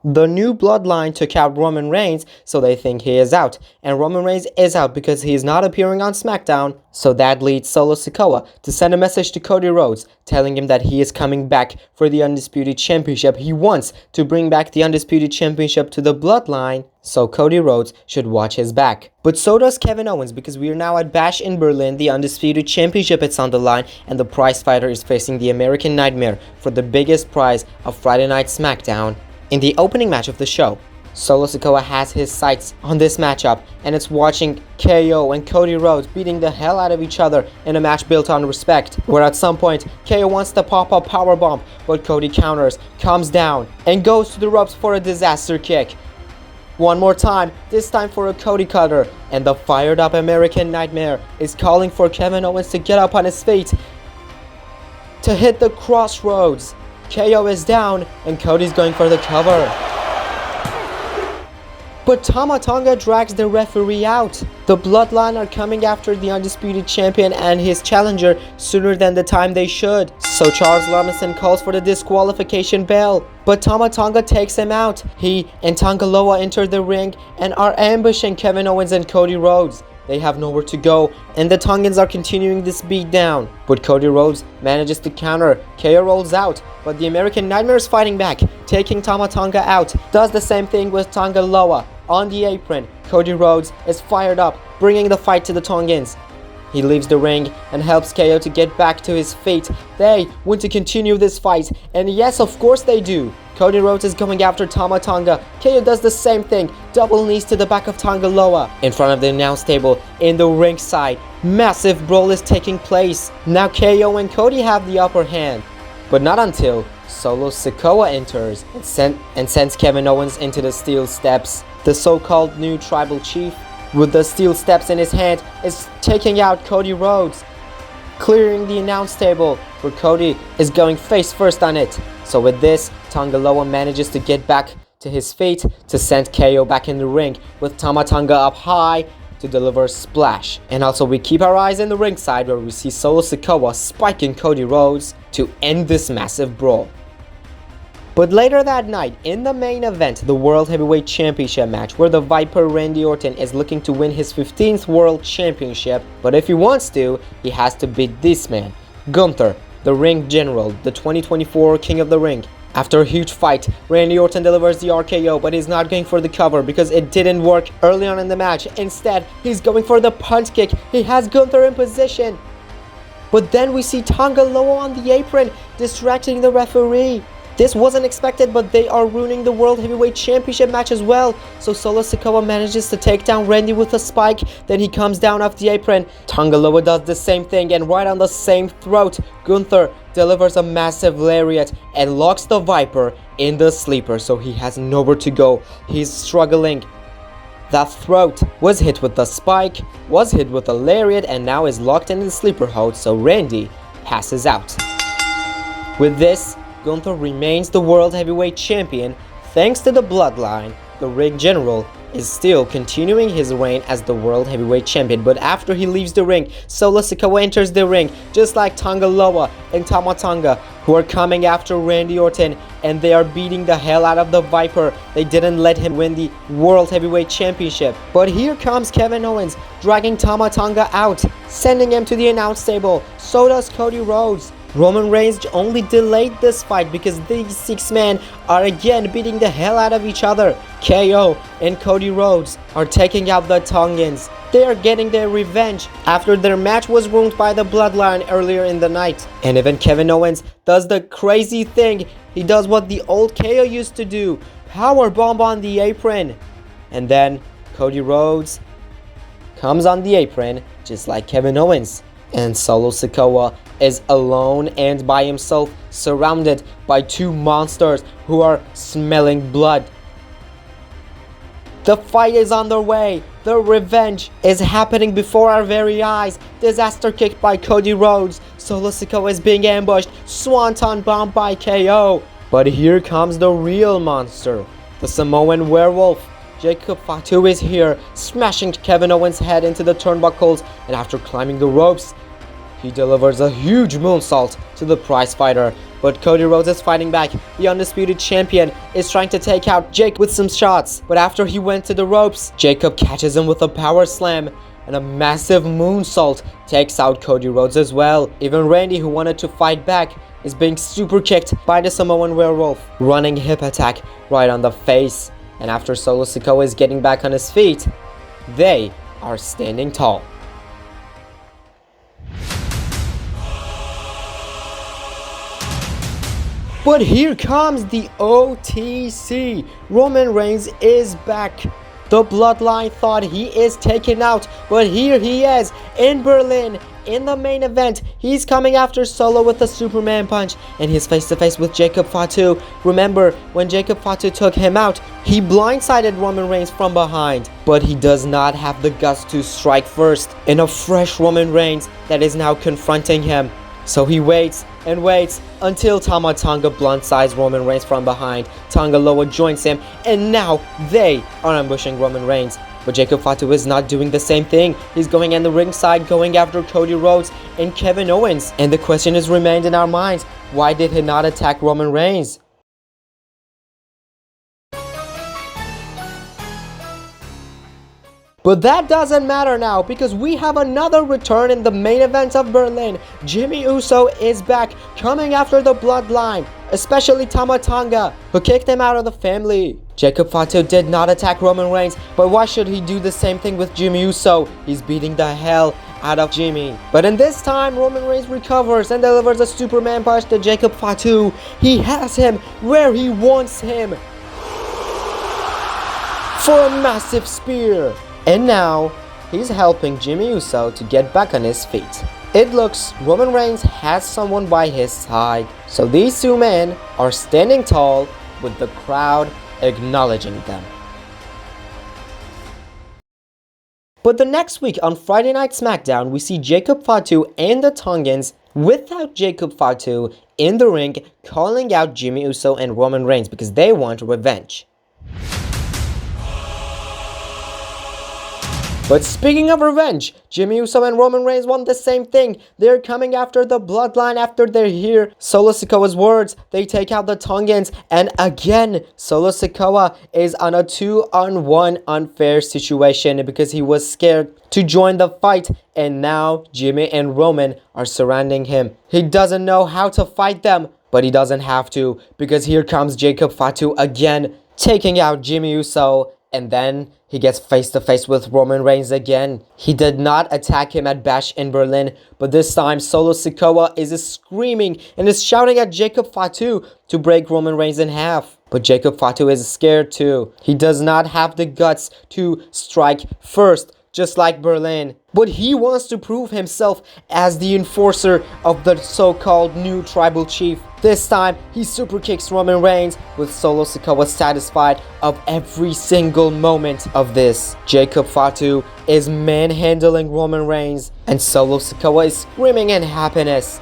The new bloodline took out Roman Reigns, so they think he is out. And Roman Reigns is out because he is not appearing on SmackDown. So that leads Solo Sikoa to send a message to Cody Rhodes, telling him that he is coming back for the Undisputed Championship. He wants to bring back the Undisputed Championship to the bloodline. So Cody Rhodes should watch his back. But so does Kevin Owens, because we are now at Bash in Berlin. The Undisputed Championship is on the line, and the prize fighter is facing the American Nightmare for the biggest prize of Friday Night SmackDown. In the opening match of the show, Solo Sikoa has his sights on this matchup, and it's watching KO and Cody Rhodes beating the hell out of each other in a match built on respect, where at some point KO wants to pop up powerbomb, but Cody counters, comes down, and goes to the ropes for a disaster kick. One more time, this time for a Cody cutter, and the fired up American Nightmare is calling for Kevin Owens to get up on his feet to hit the crossroads. KO is down, and Cody's going for the cover. But Tama Tonga drags the referee out. The Bloodline are coming after the Undisputed Champion and his challenger sooner than the time they should. So Charles Robinson calls for the disqualification bell. But Tama Tonga takes him out. He and Tonga Loa enter the ring and are ambushing Kevin Owens and Cody Rhodes. They have nowhere to go, and the Tongans are continuing this beatdown. But Cody Rhodes manages to counter. KO rolls out, but the American Nightmare is fighting back, taking Tama Tonga out. Does the same thing with Tonga Loa. On the apron, Cody Rhodes is fired up, bringing the fight to the Tongans. He leaves the ring and helps KO to get back to his feet. They want to continue this fight, and yes, of course they do. Cody Rhodes is going after Tama Tonga. KO does the same thing, double knees to the back of Tonga Loa. In front of the announce table, in the ringside, massive brawl is taking place. Now KO and Cody have the upper hand, but not until Solo Sikoa enters and sends Kevin Owens into the steel steps. The so-called new tribal chief, with the steel steps in his hand, is taking out Cody Rhodes, clearing the announce table, where Cody is going face first on it. So with this, Tonga Loa manages to get back to his feet to send KO back in the ring, with Tama Tonga up high to deliver a splash. And also we keep our eyes in the ringside, where we see Solo Sikoa spiking Cody Rhodes to end this massive brawl. But later that night, in the main event, the World Heavyweight Championship match, where the Viper Randy Orton is looking to win his 15th World Championship, but if he wants to, he has to beat this man, Gunther, the Ring General, the 2024 King of the Ring. After a huge fight, Randy Orton delivers the RKO, but he's not going for the cover because it didn't work early on in the match. Instead, he's going for the punch kick. He has Gunther in position. But then we see Tonga Loa on the apron, distracting the referee. This wasn't expected, but they are ruining the World Heavyweight Championship match as well. So Solo Sikoa manages to take down Randy with a spike. Then he comes down off the apron. Tonga Loa does the same thing, and right on the same throat, Gunther delivers a massive lariat and locks the Viper in the sleeper. So he has nowhere to go. He's struggling. That throat was hit with the spike, was hit with a lariat, and now is locked in the sleeper hold. So Randy passes out. With this, Gunther remains the World Heavyweight Champion. Thanks to the Bloodline, the Ring General is still continuing his reign as the World Heavyweight Champion. But after he leaves the ring, Solo Sikoa enters the ring, just like Tonga Loa and Tama Tonga, who are coming after Randy Orton, and they are beating the hell out of the Viper. They didn't let him win the World Heavyweight Championship. But here comes Kevin Owens, dragging Tama Tonga out, sending him to the announce table. So does Cody Rhodes. Roman Reigns only delayed this fight because these six men are again beating the hell out of each other. KO and Cody Rhodes are taking out the Tongans. They are getting their revenge after their match was ruined by the Bloodline earlier in the night. And even Kevin Owens does the crazy thing. He does what the old KO used to do. Powerbomb on the apron. And then Cody Rhodes comes on the apron just like Kevin Owens. And Solo Sikoa is alone and by himself, surrounded by two monsters who are smelling blood. The fight is underway. The revenge is happening before our very eyes. Disaster kick by Cody Rhodes. Solo Sikoa is being ambushed. Swanton bomb by KO. But here comes the real monster, the Samoan werewolf. Jacob Fatu is here, smashing Kevin Owens' head into the turnbuckles, and after climbing the ropes, he delivers a huge moonsault to the prize fighter. But Cody Rhodes is fighting back. The undisputed champion is trying to take out Jake with some shots. But after he went to the ropes, Jacob catches him with a power slam. And a massive moonsault takes out Cody Rhodes as well. Even Randy, who wanted to fight back, is being super kicked by the Samoan Werewolf. Running hip attack right on the face. And after Solo Sikoa is getting back on his feet, they are standing tall. But here comes the OTC. Roman Reigns is back. The Bloodline thought he is taken out, but here he is in Berlin in the main event. He's coming after Solo with a Superman punch, and he's face to face with Jacob Fatu. Remember, when Jacob Fatu took him out, he blindsided Roman Reigns from behind, but he does not have the guts to strike first in a fresh Roman Reigns that is now confronting him. So he waits and waits until Tama Tonga blindsides Roman Reigns from behind. Tonga Loa joins him, and now they are ambushing Roman Reigns. But Jacob Fatu is not doing the same thing. He's going in the ringside, going after Cody Rhodes and Kevin Owens. And the question has remained in our minds, why did he not attack Roman Reigns? But that doesn't matter now, because we have another return in the main event of Berlin. Jimmy Uso is back, coming after the Bloodline, especially Tama Tonga, who kicked him out of the family. Jacob Fatu did not attack Roman Reigns, but why should he do the same thing with Jimmy Uso? He's beating the hell out of Jimmy. But in this time, Roman Reigns recovers and delivers a Superman punch to Jacob Fatu. He has him where he wants him for a massive spear. And now, he's helping Jimmy Uso to get back on his feet. It looks Roman Reigns has someone by his side. So these two men are standing tall with the crowd acknowledging them. But the next week on Friday Night SmackDown, we see Jacob Fatu and the Tongans without Jacob Fatu in the ring calling out Jimmy Uso and Roman Reigns because they want revenge. But speaking of revenge, Jimmy Uso and Roman Reigns want the same thing. They're coming after the Bloodline after they hear Solo Sikoa's words. They take out the Tongans, and again, Solo Sikoa is on a 2-on-1 unfair situation because he was scared to join the fight, and now Jimmy and Roman are surrounding him. He doesn't know how to fight them, but he doesn't have to, because here comes Jacob Fatu again, taking out Jimmy Uso. And then he gets face to face with Roman Reigns again. He did not attack him at Bash in Berlin, but this time Solo Sikoa is screaming and is shouting at Jacob Fatu to break Roman Reigns in half. But Jacob Fatu is scared too. He does not have the guts to strike first, just like Berlin. But he wants to prove himself as the enforcer of the so-called new tribal chief. This time, he super kicks Roman Reigns, with Solo Sikoa satisfied of every single moment of this. Jacob Fatu is manhandling Roman Reigns, and Solo Sikoa is screaming in happiness,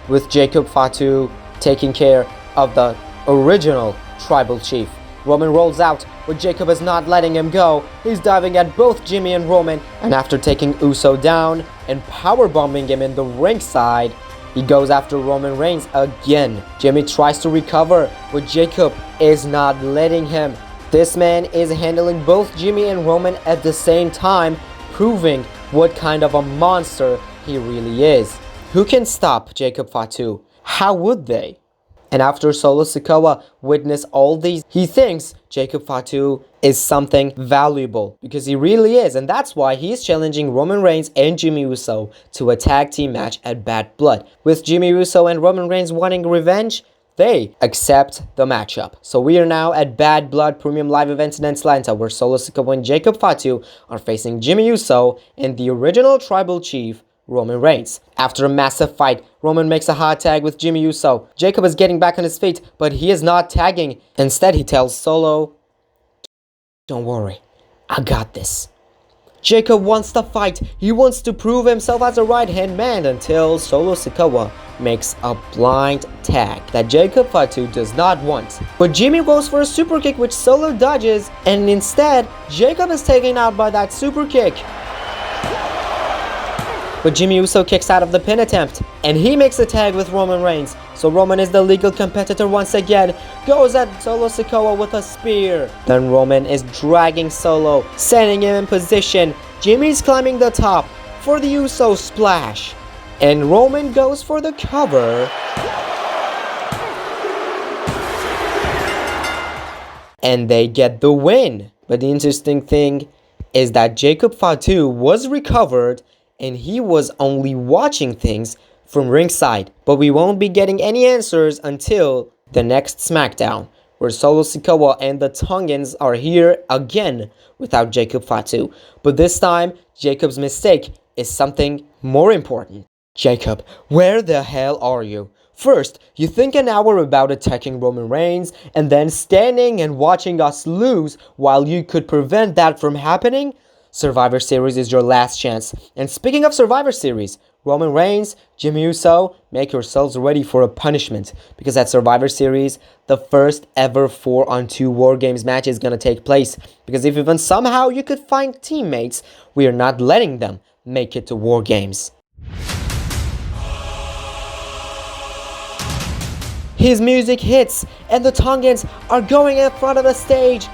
with Jacob Fatu taking care of the original tribal chief. Roman rolls out, but Jacob is not letting him go. He's diving at both Jimmy and Roman, and after taking Uso down and powerbombing him in the ringside, he goes after Roman Reigns again. Jimmy tries to recover, but Jacob is not letting him. This man is handling both Jimmy and Roman at the same time, proving what kind of a monster he really is. Who can stop Jacob Fatu? How would they? And after Solo Sikoa witnessed all these, he thinks Jacob Fatu is something valuable, because he really is, and that's why he's challenging Roman Reigns and Jimmy Uso to a tag team match at Bad Blood. With Jimmy Uso and Roman Reigns wanting revenge, they accept the matchup. So we are now at Bad Blood Premium Live Events in Atlanta, where Solo Sikoa and Jacob Fatu are facing Jimmy Uso and the original tribal chief, Roman Reigns. After a massive fight, Roman makes a hot tag with Jimmy Uso. Jacob is getting back on his feet, but he is not tagging. Instead, he tells Solo, "Don't worry, I got this." Jacob wants to fight. He wants to prove himself as a right-hand man until Solo Sikoa makes a blind tag that Jacob Fatu does not want. But Jimmy goes for a super kick, which Solo dodges, and instead, Jacob is taken out by that super kick. But Jimmy Uso kicks out of the pin attempt, and he makes a tag with Roman Reigns. So Roman is the legal competitor once again, goes at Solo Sikoa with a spear. Then Roman is dragging Solo, sending him in position. Jimmy's climbing the top for the Uso splash. And Roman goes for the cover. And they get the win. But the interesting thing is that Jacob Fatu was recovered and he was only watching things from ringside. But we won't be getting any answers until the next SmackDown, where Solo Sikoa and the Tongans are here again without Jacob Fatu. But this time, Jacob's mistake is something more important. Jacob, where the hell are you? First, you think an hour about attacking Roman Reigns and then standing and watching us lose while you could prevent that from happening? Survivor Series is your last chance. And speaking of Survivor Series, Roman Reigns, Jimmy Uso, make yourselves ready for a punishment. Because at Survivor Series, the first ever 4-on-2 War Games match is going to take place. Because if even somehow you could find teammates, we are not letting them make it to War Games. His music hits, and the Tongans are going in front of the stage.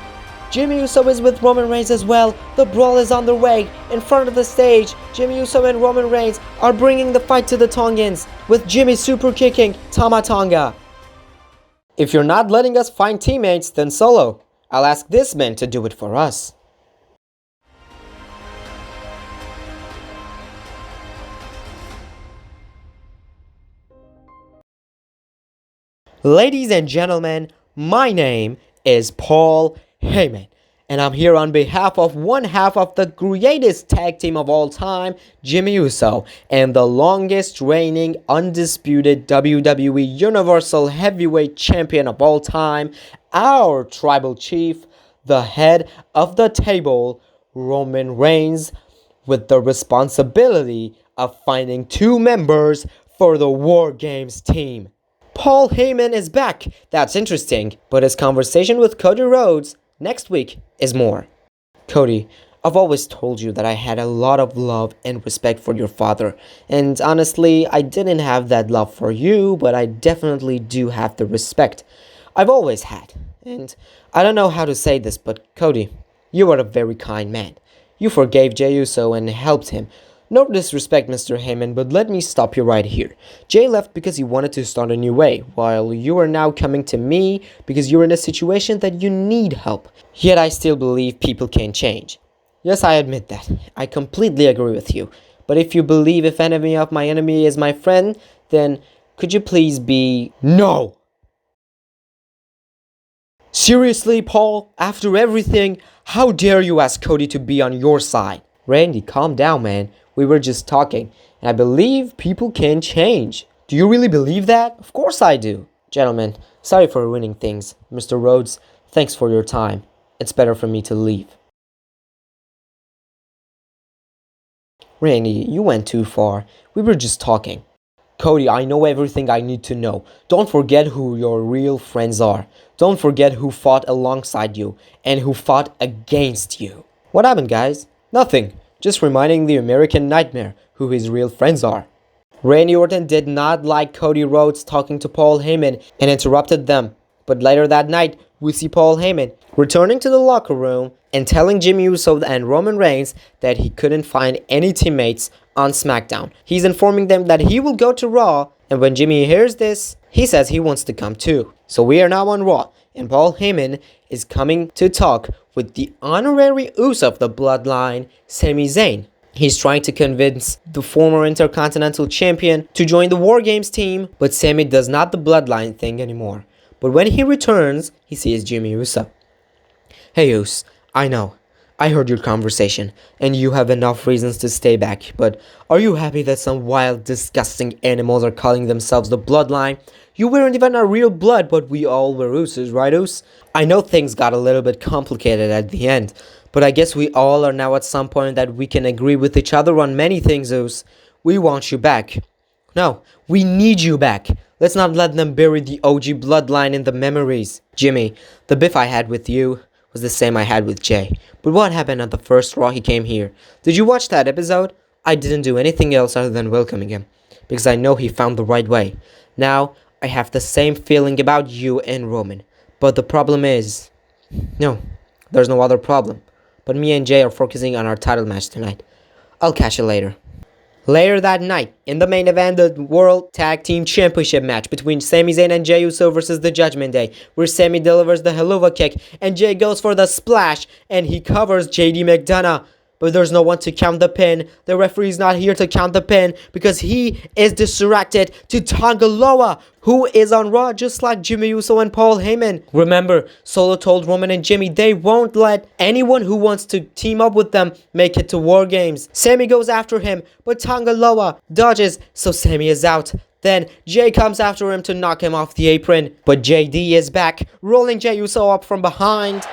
Jimmy Uso is with Roman Reigns as well. The brawl is on the way. In front of the stage, Jimmy Uso and Roman Reigns are bringing the fight to the Tongans, with Jimmy super kicking Tama Tonga. If you're not letting us find teammates, then Solo, I'll ask this man to do it for us. Ladies and gentlemen, my name is Paul Heyman, and I'm here on behalf of one half of the greatest tag team of all time, Jimmy Uso, and the longest reigning undisputed WWE Universal Heavyweight Champion of all time, our tribal chief, the head of the table, Roman Reigns, with the responsibility of finding 2 members for the War Games team. Paul Heyman is back. That's interesting, but his conversation with Cody Rhodes next week is more. Cody, I've always told you that I had a lot of love and respect for your father, and honestly, I didn't have that love for you, but I definitely do have the respect I've always had. And I don't know how to say this, but Cody, you are a very kind man. You forgave Jey Uso and helped him. No disrespect, Mr. Heyman, but let me stop you right here. Jay left because he wanted to start a new way, while you are now coming to me because you're in a situation that you need help. Yet I still believe people can change. Yes, I admit that. I completely agree with you. But if you believe if enemy of my enemy is my friend, then could you please be... No! Seriously, Paul? After everything, how dare you ask Cody to be on your side? Randy, calm down, man. We were just talking, and I believe people can change. Do you really believe that? Of course I do. Gentlemen, sorry for ruining things. Mr. Rhodes, thanks for your time. It's better for me to leave. Randy, you went too far. We were just talking. Cody, I know everything I need to know. Don't forget who your real friends are. Don't forget who fought alongside you, and who fought against you. What happened, guys? Nothing. Just reminding the American Nightmare who his real friends are. Randy Orton did not like Cody Rhodes talking to Paul Heyman and interrupted them. But later that night, we see Paul Heyman returning to the locker room and telling Jimmy Uso and Roman Reigns that he couldn't find any teammates on SmackDown. He's informing them that he will go to Raw, and when Jimmy hears this, he says he wants to come too. So we are now on Raw, and Paul Heyman is coming to talk with the honorary Uso of the Bloodline, Sami Zayn. He's trying to convince the former Intercontinental Champion to join the War Games team, but Sami does not the Bloodline thing anymore. But when he returns, he sees Jimmy Uso. Hey Uso, I know. I heard your conversation, and you have enough reasons to stay back, but are you happy that some wild, disgusting animals are calling themselves the Bloodline? You weren't even our real blood, but we all were Usos, right Uso? I know things got a little bit complicated at the end, but I guess we all are now at some point that we can agree with each other on many things, Uso. We want you back. No, we need you back. Let's not let them bury the OG Bloodline in the memories. Jimmy, the beef I had with you was the same I had with Jay. But what happened on the first Raw he came here? Did you watch that episode? I didn't do anything else other than welcoming him, because I know he found the right way. Now, I have the same feeling about you and Roman. But the problem is... No, there's no other problem. But me and Jay are focusing on our title match tonight. I'll catch you later. Later that night, in the main event, the World Tag Team Championship match between Sami Zayn and Jey Uso versus the Judgment Day, where Sami delivers the Helluva Kick and Jey goes for the splash and he covers JD McDonough. But there's no one to count the pin. The referee is not here to count the pin because he is distracted to Tonga Loa, who is on Raw just like Jimmy Uso and Paul Heyman. Remember, Solo told Roman and Jimmy they won't let anyone who wants to team up with them make it to War Games. Sami goes after him, but Tonga Loa dodges, so Sami is out. Then Jay comes after him to knock him off the apron, but JD is back, rolling Jey Uso up from behind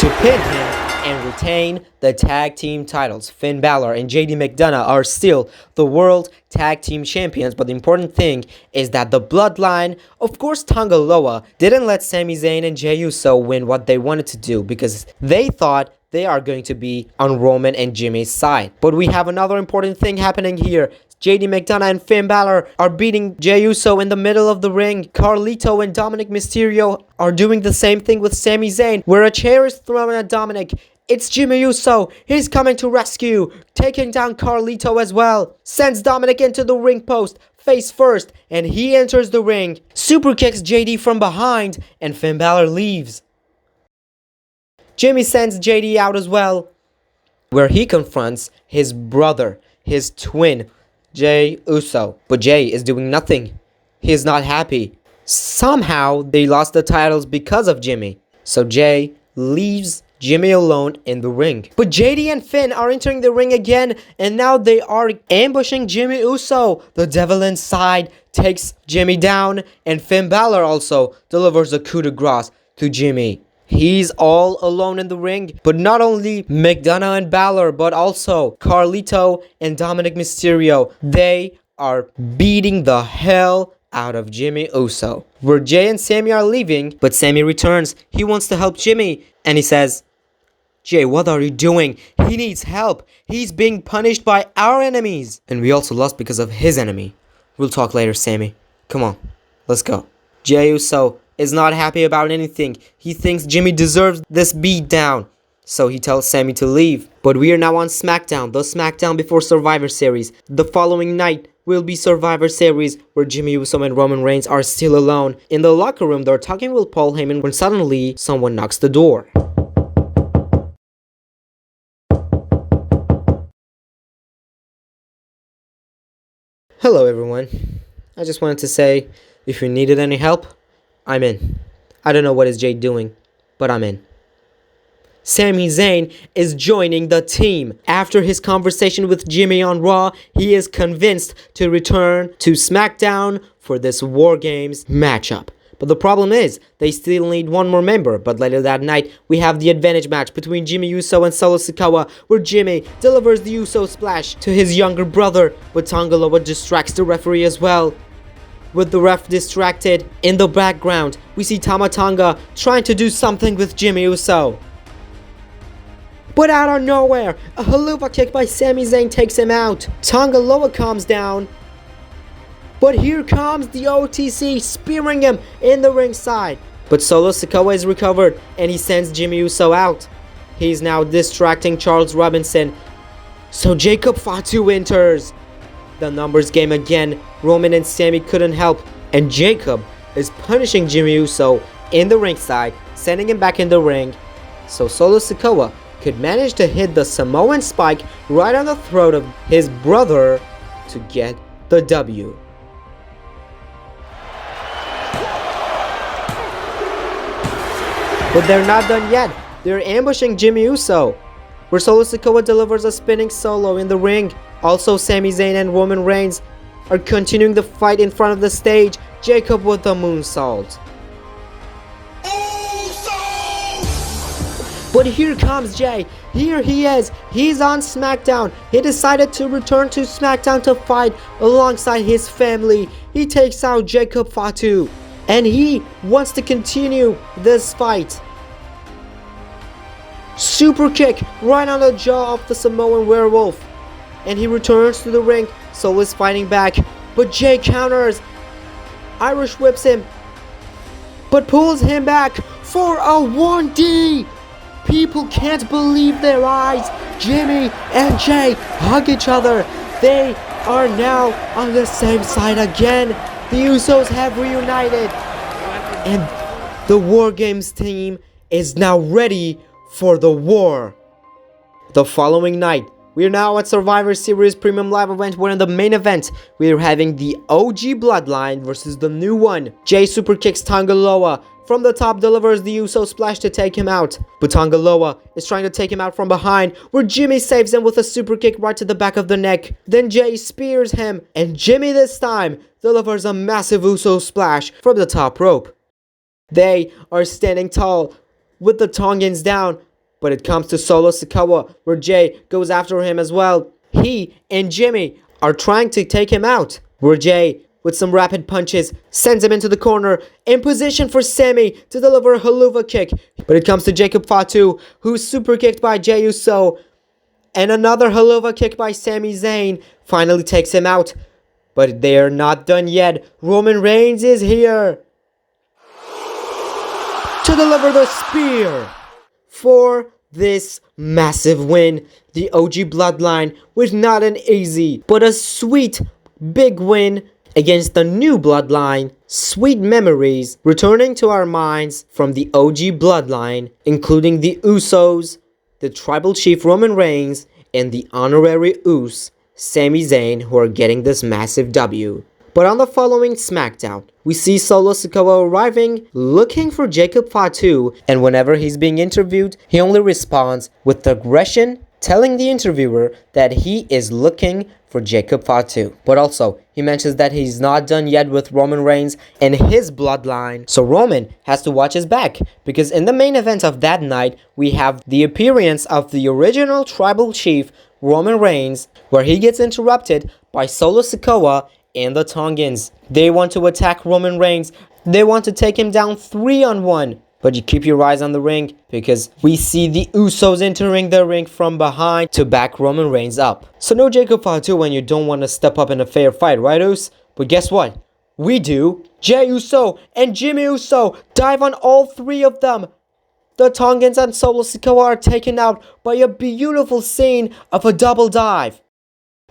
to pin him and retain the tag team titles. Finn Balor and JD McDonough are still the World Tag Team Champions, but the important thing is that the Bloodline, of course Tonga Loa, didn't let Sami Zayn and Jey Uso win what they wanted to do because they thought they are going to be on Roman and Jimmy's side. But we have another important thing happening here. JD McDonough and Finn Balor are beating Jey Uso in the middle of the ring. Carlito and Dominic Mysterio are doing the same thing with Sami Zayn, where a chair is thrown at Dominic. It's Jimmy Uso. He's coming to rescue, taking down Carlito as well. Sends Dominic into the ring post, face first, and he enters the ring. Super kicks JD from behind, and Finn Balor leaves. Jimmy sends JD out as well, where he confronts his brother, his twin, Jey Uso. But Jey is doing nothing. He is not happy. Somehow, they lost the titles because of Jimmy. So Jey leaves Jimmy alone in the ring. But JD and Finn are entering the ring again, and now they are ambushing Jimmy Uso. The Devil Inside takes Jimmy down, and Finn Balor also delivers a coup de grace to Jimmy. He's all alone in the ring, but not only McDonough and Balor, but also Carlito and Dominic Mysterio. They are beating the hell out of Jimmy Uso. Where Jay and Sami are leaving, but Sami returns. He wants to help Jimmy, and he says, Jay, what are you doing? He needs help. He's being punished by our enemies. And we also lost because of his enemy. We'll talk later, Sami. Come on, let's go. Jey Uso is not happy about anything. He thinks Jimmy deserves this beatdown. So he tells Sami to leave. But we are now on SmackDown, the SmackDown before Survivor Series. The following night will be Survivor Series, where Jimmy Uso and Roman Reigns are still alone. In the locker room, they're talking with Paul Heyman when suddenly someone knocks the door. Hello everyone. I just wanted to say, if you needed any help, I'm in. I don't know what is Jay doing, but I'm in. Sami Zayn is joining the team. After his conversation with Jimmy on Raw, he is convinced to return to SmackDown for this War Games matchup. But the problem is, they still need one more member. But later that night, we have the advantage match between Jimmy Uso and Solo Sikoa, where Jimmy delivers the Uso splash to his younger brother, but Tonga Loa distracts the referee as well. With the ref distracted, in the background, we see Tama Tonga trying to do something with Jimmy Uso. But out of nowhere, a Helluva Kick by Sami Zayn takes him out. Tonga Loa comes down. But here comes the OTC spearing him in the ringside. But Solo Sikoa is recovered and he sends Jimmy Uso out. He's now distracting Charles Robinson. So Jacob Fatu enters. The numbers game again. Roman and Sami couldn't help. And Jacob is punishing Jimmy Uso in the ringside, sending him back in the ring. So Solo Sikoa could manage to hit the Samoan spike right on the throat of his brother to get the W. But they're not done yet. They're ambushing Jimmy Uso, where Solo Sikoa delivers a spinning solo in the ring. Also, Sami Zayn and Roman Reigns are continuing the fight in front of the stage. Jacob with the moonsault. But here comes Jay. Here he is. He's on SmackDown. He decided to return to SmackDown to fight alongside his family. He takes out Jacob Fatu, and he wants to continue this fight. Super kick right on the jaw of the Samoan werewolf. And he returns to the ring. Solo is fighting back, but Jay counters. Irish whips him, but pulls him back for a 1D. People can't believe their eyes. Jimmy and Jay hug each other. They are now on the same side again. The Usos have reunited. And the War Games team is now ready for the war. The following night, we are now at Survivor Series Premium Live event, where in the main event, we are having the OG Bloodline versus the new one. Jay super kicks Tangaloa. From the top, delivers the Uso splash to take him out. But Tangaloa is trying to take him out from behind, where Jimmy saves him with a super kick right to the back of the neck. Then Jay spears him, and Jimmy this time delivers a massive Uso splash from the top rope. They are standing tall with the Tongans down, but it comes to Solo Sikoa, where Jay goes after him as well. He and Jimmy are trying to take him out, where Jay, with some rapid punches, sends him into the corner, in position for Sami to deliver a haluva kick. But it comes to Jacob Fatu, who's super kicked by Jey Uso, and another haluva kick by Sami Zayn finally takes him out. But they are not done yet. Roman Reigns is here to deliver the spear for this massive win. The OG Bloodline was not an easy, but a sweet, big win against the new Bloodline. Sweet memories returning to our minds from the OG Bloodline, including the Usos, the Tribal Chief Roman Reigns, and the Honorary Us, Sami Zayn, who are getting this massive W. But on the following SmackDown, we see Solo Sikoa arriving, looking for Jacob Fatu, and whenever he's being interviewed, he only responds with aggression, telling the interviewer that he is looking for Jacob Fatu. But also, he mentions that he's not done yet with Roman Reigns and his bloodline. So Roman has to watch his back, because in the main event of that night, we have the appearance of the original Tribal Chief, Roman Reigns, where he gets interrupted by Solo Sikoa and the Tongans. They want to attack Roman Reigns. They want to take him down 3-on-1. But you keep your eyes on the ring, because we see the Usos entering the ring from behind to back Roman Reigns up. So no Jacob Fatu when you don't want to step up in a fair fight, right, Us? But guess what? We do. Jey Uso and Jimmy Uso dive on all three of them. The Tongans and Solo Sikoa are taken out by a beautiful scene of a double dive.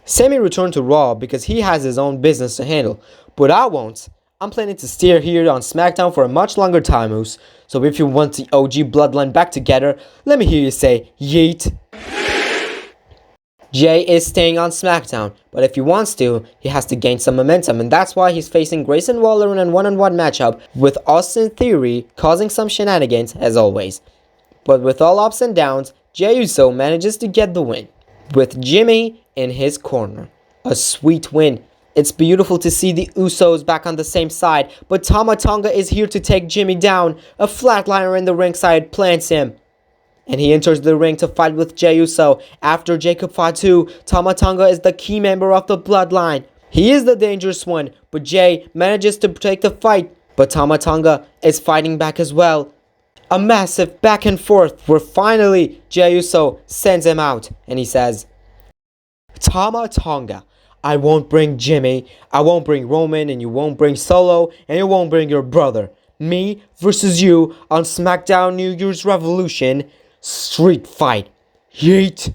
Sami returned to Raw because he has his own business to handle, but I won't. I'm planning to steer here on SmackDown for a much longer time, Moose. So if you want the OG Bloodline back together, let me hear you say yeet. Jay is staying on SmackDown, but if he wants to, he has to gain some momentum, and that's why he's facing Grayson Waller in a one-on-one matchup with Austin Theory, causing some shenanigans as always. But with all ups and downs, Jey Uso manages to get the win, with Jimmy in his corner. A sweet win. It's beautiful to see the Usos back on the same side, but Tama Tonga is here to take Jimmy down. A flatliner in the ringside plants him, and he enters the ring to fight with Jey Uso. After Jacob Fatu, Tama Tonga is the key member of the Bloodline. He is the dangerous one, but Jay manages to take the fight, but Tama Tonga is fighting back as well. A massive back and forth where finally Jey Uso sends him out, and he says, Tama Tonga, I won't bring Jimmy, I won't bring Roman, and you won't bring Solo, and you won't bring your brother. Me versus you on SmackDown New Year's Revolution Street Fight. Yeet.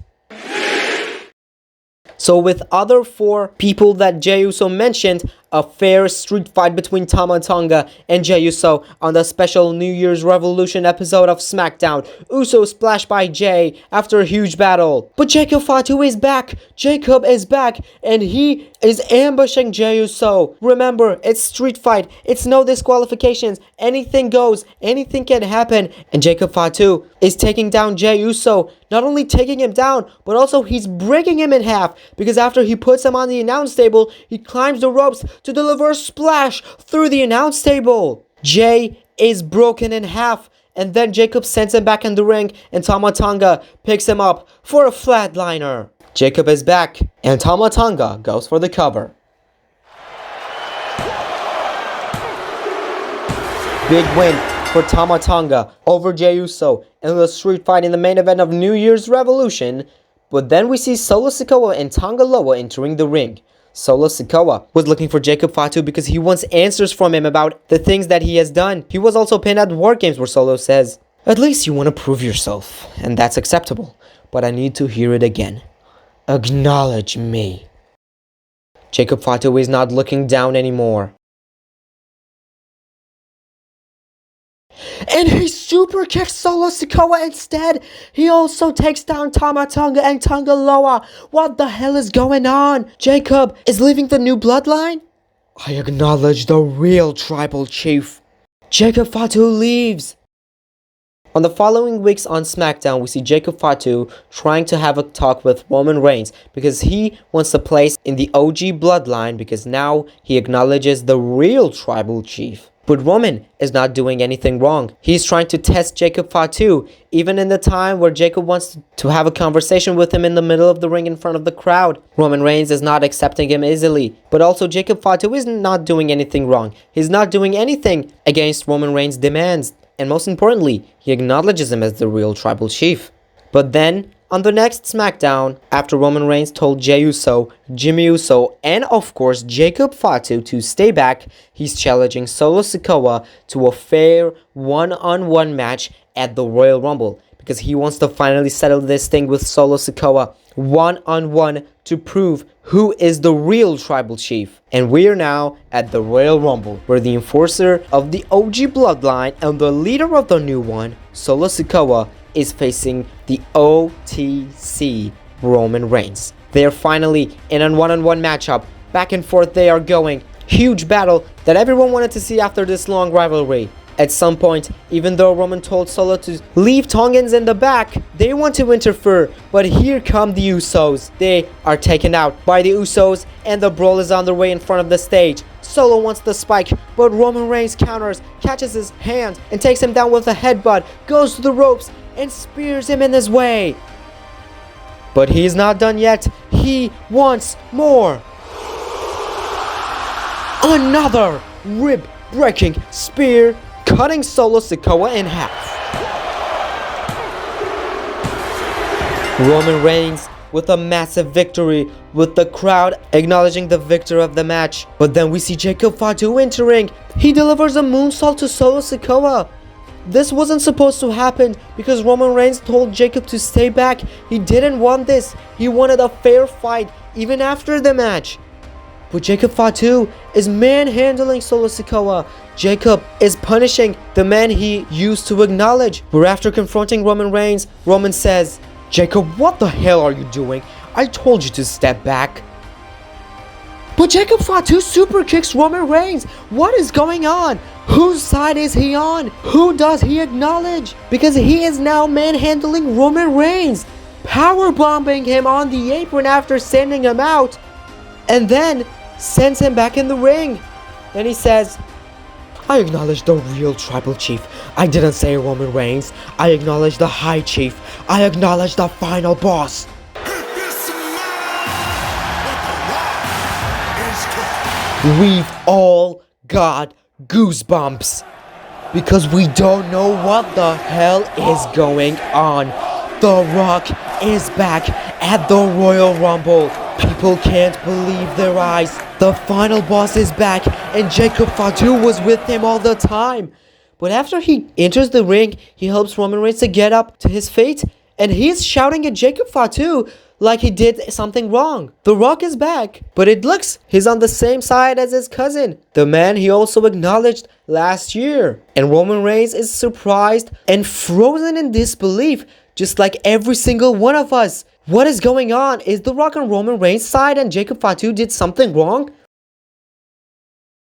So with other four people that Jey Uso mentioned, a fair street fight between Tama Tonga and Jey Uso on the special New Year's Revolution episode of SmackDown. Uso splashed by Jay after a huge battle. But Jacob Fatu is back. Jacob is back, and he is ambushing Jey Uso. Remember, it's street fight. It's no disqualifications. Anything goes. Anything can happen. And Jacob Fatu is taking down Jey Uso. Not only taking him down, but also he's breaking him in half, because after he puts him on the announce table, he climbs the ropes to deliver a splash through the announce table. Jay is broken in half, and then Jacob sends him back in the ring, and Tama Tonga picks him up for a flatliner. Jacob is back, and Tama Tonga goes for the cover. Big win for Tama Tonga over Jey Uso in the street fight in the main event of New Year's Revolution. But then we see Solo Sikoa and Tonga Loa entering the ring. Solo Sikoa was looking for Jacob Fatu because he wants answers from him about the things that he has done. He was also pinned at War Games where Solo says, "At least you want to prove yourself, and that's acceptable, but I need to hear it again. Acknowledge me." Jacob Fatu is not looking down anymore. And he super kicks Solo Sikoa instead. He also takes down Tama Tonga and Tonga Loa. What the hell is going on? Jacob is leaving the new bloodline? I acknowledge the real tribal chief. Jacob Fatu leaves. On the following weeks on SmackDown, we see Jacob Fatu trying to have a talk with Roman Reigns because he wants a place in the OG bloodline because now he acknowledges the real tribal chief. But Roman is not doing anything wrong. He's trying to test Jacob Fatu, even in the time where Jacob wants to have a conversation with him in the middle of the ring in front of the crowd. Roman Reigns is not accepting him easily. But also Jacob Fatu is not doing anything wrong. He's not doing anything against Roman Reigns' demands. And most importantly, he acknowledges him as the real tribal chief. But then, on the next SmackDown, after Roman Reigns told Jey Uso, Jimmy Uso, and of course Jacob Fatu to stay back, he's challenging Solo Sikoa to a fair one-on-one match at the Royal Rumble. Because he wants to finally settle this thing with Solo Sikoa one-on-one to prove who is the real tribal chief. And we are now at the Royal Rumble, where the enforcer of the OG bloodline and the leader of the new one, Solo Sikoa, is facing the OTC Roman Reigns. They are finally in a one-on-one matchup. Back and forth they are going. Huge battle that everyone wanted to see after this long rivalry. At some point, even though Roman told Solo to leave Tongans in the back, they want to interfere. But here come the Usos. They are taken out by the Usos and the brawl is underway in front of the stage. Solo wants the spike, but Roman Reigns counters, catches his hand and takes him down with a headbutt, goes to the ropes and spears him in his way. But he's not done yet. He wants more. Another rib-breaking spear, cutting Solo Sikoa in half. Roman Reigns with a massive victory, with the crowd acknowledging the victor of the match. But then we see Jacob Fatu entering. He delivers a moonsault to Solo Sikoa. This wasn't supposed to happen because Roman Reigns told Jacob to stay back. He didn't want this. He wanted a fair fight even after the match. But Jacob Fatu is manhandling Solo Sikoa. Jacob is punishing the man he used to acknowledge. But after confronting Roman Reigns, Roman says, "Jacob, what the hell are you doing? I told you to step back." But Jacob Fatu super kicks Roman Reigns. What is going on? Whose side is he on? Who does he acknowledge? Because he is now manhandling Roman Reigns, powerbombing him on the apron after sending him out, and then sends him back in the ring. Then he says, "I acknowledge the real tribal chief. I didn't say Roman Reigns. I acknowledge the high chief. I acknowledge the final boss." We've all got goosebumps because we don't know what the hell is going on. The Rock is back at the Royal Rumble. People can't believe their eyes. The final boss is back and Jacob Fatu was with him all the time. But after he enters the ring, he helps Roman Reigns to get up to his feet and he's shouting at Jacob Fatu like he did something wrong. The Rock is back, but it looks he's on the same side as his cousin, the man he also acknowledged last year. And Roman Reigns is surprised and frozen in disbelief, just like every single one of us. What is going on? Is The Rock on Roman Reigns' side and Jacob Fatu did something wrong?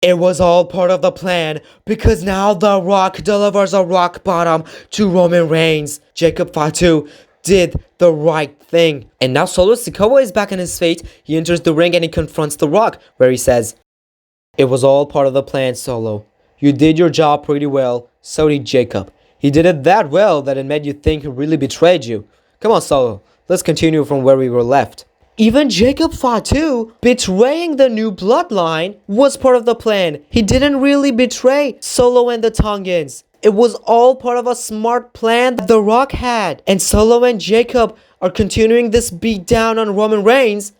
It was all part of the plan because now The Rock delivers a rock bottom to Roman Reigns. Jacob Fatu did the right thing. And now Solo Sikoa is back on his feet. He enters the ring and he confronts The Rock, where he says, "It was all part of the plan, Solo. You did your job pretty well. So did Jacob. He did it that well that it made you think he really betrayed you. Come on, Solo. Let's continue from where we were left." Even Jacob Fatu betraying the new bloodline was part of the plan. He didn't really betray Solo and the Tongans. It was all part of a smart plan that The Rock had. And Solo and Jacob are continuing this beatdown on Roman Reigns.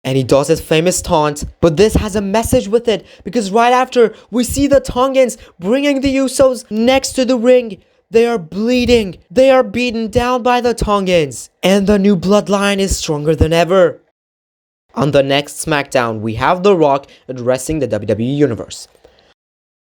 And he does his famous taunt, but this has a message with it, because right after, we see the Tongans bringing the Usos next to the ring. They are bleeding. They are beaten down by the Tongans. And the new bloodline is stronger than ever. On the next SmackDown, we have The Rock addressing the WWE Universe.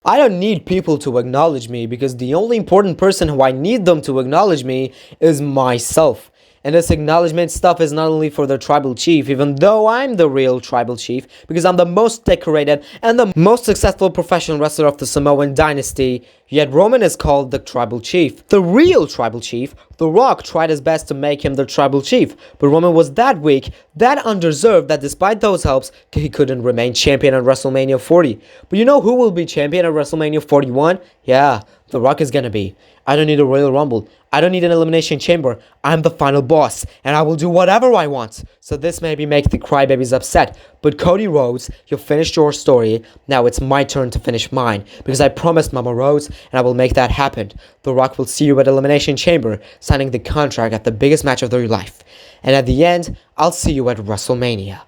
I don't need people to acknowledge me, because the only important person who I need them to acknowledge me is myself. And this acknowledgement stuff is not only for the tribal chief, even though I'm the real tribal chief, because I'm the most decorated and the most successful professional wrestler of the Samoan dynasty, yet Roman is called the tribal chief. The real tribal chief, The Rock, tried his best to make him the tribal chief, but Roman was that weak, that undeserved, that despite those helps, he couldn't remain champion at WrestleMania 40. But you know who will be champion at WrestleMania 41? Yeah, The Rock is gonna be. I don't need a Royal Rumble. I don't need an Elimination Chamber. I'm the final boss, and I will do whatever I want. So this maybe make the crybabies upset, but Cody Rhodes, you finished your story. Now it's my turn to finish mine, because I promised Mama Rhodes, and I will make that happen. The Rock will see you at Elimination Chamber, signing the contract at the biggest match of their life. And at the end, I'll see you at WrestleMania.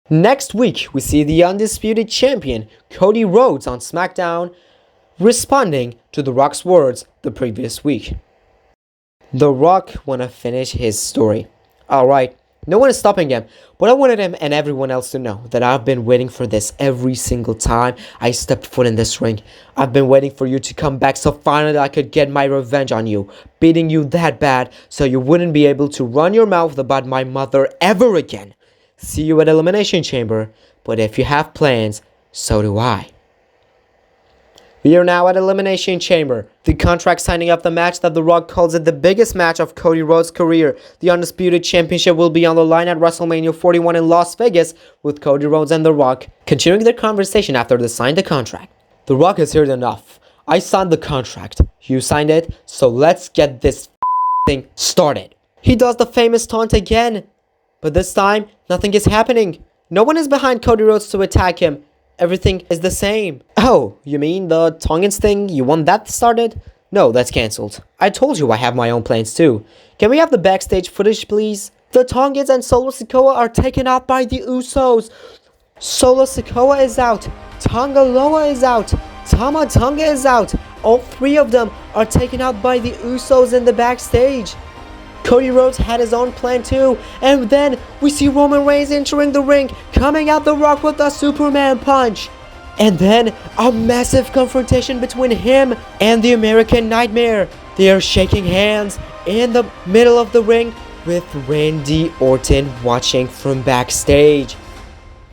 Next week, we see the undisputed champion, Cody Rhodes, on SmackDown, responding to The Rock's words the previous week. The Rock wanna finish his story. Alright, no one is stopping him, but I wanted him and everyone else to know that I've been waiting for this every single time I stepped foot in this ring. I've been waiting for you to come back so finally I could get my revenge on you, beating you that bad so you wouldn't be able to run your mouth about my mother ever again. See you at Elimination Chamber, but if you have plans, so do I. We are now at Elimination Chamber. The contract signing up the match that The Rock calls it the biggest match of Cody Rhodes' career. The Undisputed Championship will be on the line at WrestleMania 41 in Las Vegas, with Cody Rhodes and The Rock continuing their conversation after they signed the contract. The Rock has heard enough. I signed the contract. You signed it, so let's get this thing started. He does the famous taunt again, but this time, nothing is happening. No one is behind Cody Rhodes to attack him. Everything is the same. Oh, you mean the Tongans thing? You want that started? No, that's cancelled. I told you I have my own plans too. Can we have the backstage footage, please? The Tongans and Solo Sikoa are taken out by the Usos. Solo Sikoa is out. Tonga Loa is out. Tama Tonga is out. All three of them are taken out by the Usos in the backstage. Cody Rhodes had his own plan too, and then we see Roman Reigns entering the ring, coming at The Rock with a Superman punch. And then a massive confrontation between him and the American Nightmare. They are shaking hands in the middle of the ring with Randy Orton watching from backstage.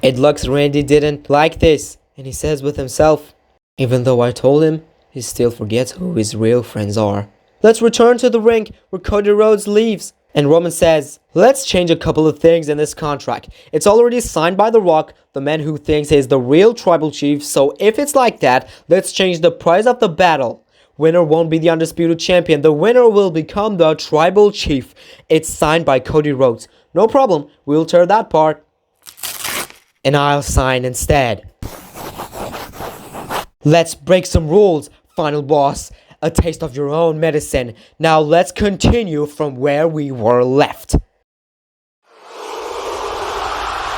It looks Randy didn't like this, and he says with himself, even though I told him, he still forgets who his real friends are. Let's return to the ring where Cody Rhodes leaves. And Roman says, let's change a couple of things in this contract. It's already signed by The Rock, the man who thinks he's the real tribal chief. So if it's like that, let's change the price of the battle. Winner won't be the undisputed champion. The winner will become the tribal chief. It's signed by Cody Rhodes. No problem. We'll tear that part. And I'll sign instead. Let's break some rules, final boss. A taste of your own medicine. Now let's continue from where we were left.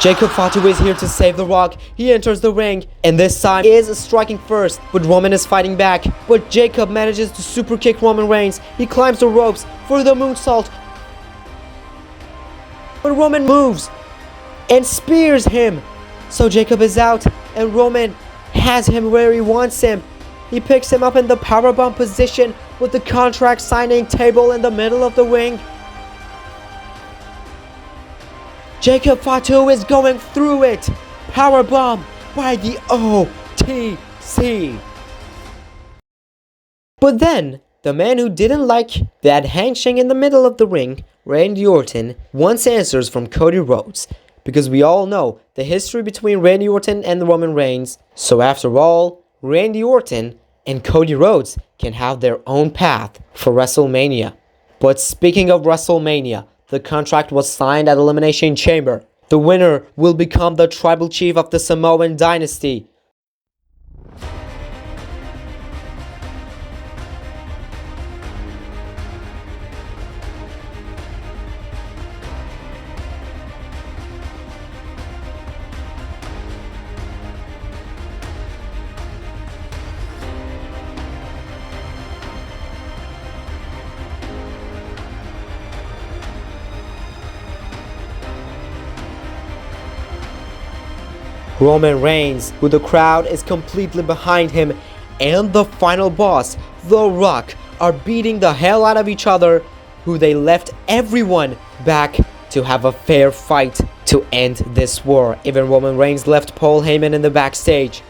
Jacob Fatu is here to save The Rock. He enters the ring, and this time is striking first, but Roman is fighting back. But Jacob manages to super kick Roman Reigns. He climbs the ropes for the moonsault. But Roman moves and spears him. So Jacob is out, and Roman has him where he wants him. He picks him up in the powerbomb position with the contract signing table in the middle of the ring. Jacob Fatu is going through it. Powerbomb by the OTC. But then, the man who didn't like that handshake in the middle of the ring, Randy Orton, wants answers from Cody Rhodes. Because we all know the history between Randy Orton and Roman Reigns. So after all, Randy Orton and Cody Rhodes can have their own path for WrestleMania. But speaking of WrestleMania, the contract was signed at Elimination Chamber. The winner will become the tribal chief of the Samoan dynasty. Roman Reigns, who the crowd is completely behind him, and the final boss, The Rock, are beating the hell out of each other, who they left everyone back to have a fair fight to end this war. Even Roman Reigns left Paul Heyman in the backstage.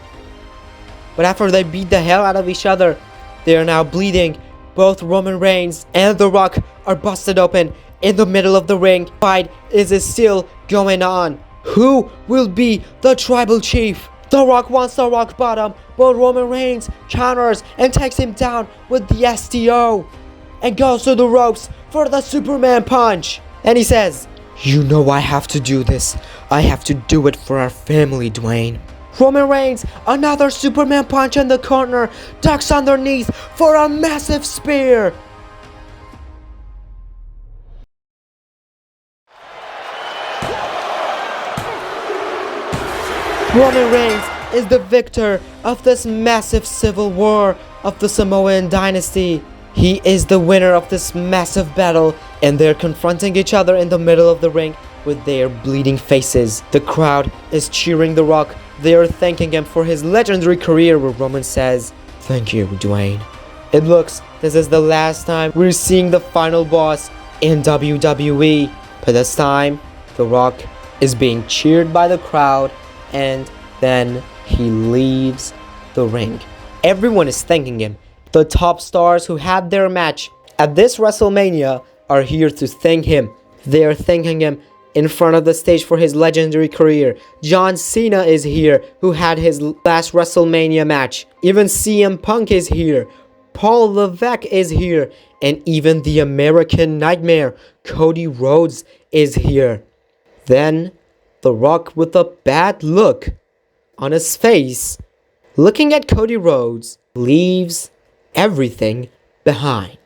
But after they beat the hell out of each other, they are now bleeding. Both Roman Reigns and The Rock are busted open in the middle of the ring. Fight is still going on. Who will be the tribal chief? The Rock wants the rock bottom, but Roman Reigns counters and takes him down with the STO and goes to the ropes for the Superman punch. And he says, "You know I have to do this. I have to do it for our family, Dwayne." Roman Reigns, another Superman punch in the corner, ducks underneath for a massive spear. Roman Reigns is the victor of this massive civil war of the Samoan dynasty. He is the winner of this massive battle, and they're confronting each other in the middle of the ring with their bleeding faces. The crowd is cheering The Rock. They are thanking him for his legendary career, where Roman says, "Thank you, Dwayne." It looks this is the last time we're seeing the final boss in WWE. But this time, The Rock is being cheered by the crowd, and then he leaves the ring. Everyone is thanking him. The top stars who had their match at this WrestleMania are here to thank him. They are thanking him in front of the stage for his legendary career. John Cena is here, who had his last WrestleMania match. Even CM Punk is here. Paul Levesque is here. And even the American Nightmare, Cody Rhodes, is here. Then, The Rock, with a bad look on his face, looking at Cody Rhodes, leaves everything behind.